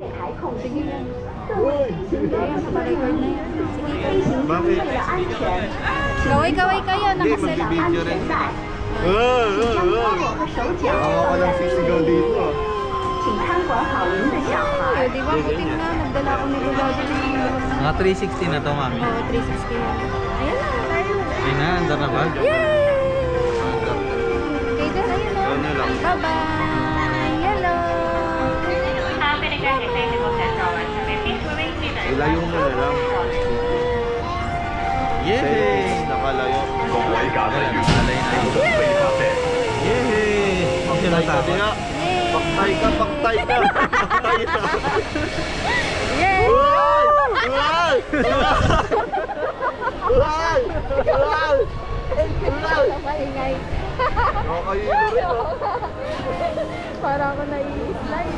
Sige yan. Ayun, naka-record na yan. Sige. Bakit? Gaway-gaway kayo, Hindi, nakasala. mag-video rin sila. Ako ka lang sisigaw dito. Ay, di ba puting na, nagdala ko ni Rolado ng Mga 360 na to, mami. Oo, 360 yan. Ayan na, tayo. Ayun na, andar na ba? Yay! Okay, then, ayun o. Ano lang. Bye-bye! Hello! Ilayo mo na lang. Yay! Nakalayo. Wala, nakalay na. Yay! Hindi na Paktay ka tapos. diha. Paktay ka, paktay ka. Paktay ka. Yay! Uy! Uy! Uy! Uy! Uy! Maingay. Nakakahilo rin oh. Para ako nai-slide.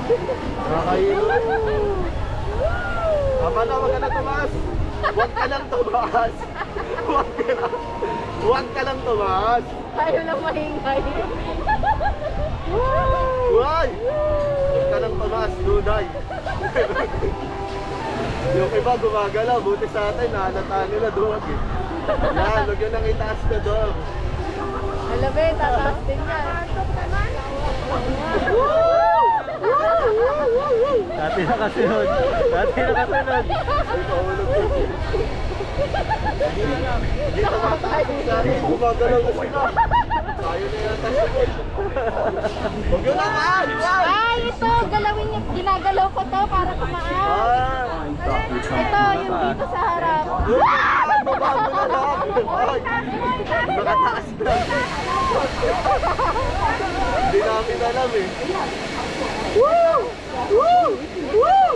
Nakakahilo. Tama na, wag ka na tumaas. Huwag ka lang tumaas. Huwag ka lang tumaas. Ayaw lang maingay. Uy! Huwag ka lang tumaas, Duday. Yung iba gumagalaw, buti sa atin, nahalata nila doon. Yan, huwag yun ang itaas ka doon. Alabe, tataas din yan. Dati nakasunod. Dati nakasunod. Hindi tumataas sa atin, gumagalaw na sila. Tayo na yata. Huwag yun ang aan! Ay, ito, galawin niya. Ginagalaw ko to para kumaan. Ito, yung dito sa harap. Babago na lang. Nakataas na. Hindi namin alam eh. Woo! Woo! Woo!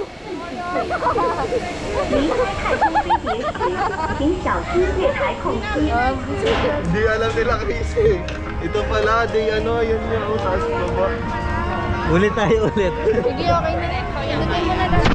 Hindi alam nila kasi. Ito pala, di ano, yun yung taas baba. Ulit tayo, ulit. Sige, okay na. Ilagay mo na lang.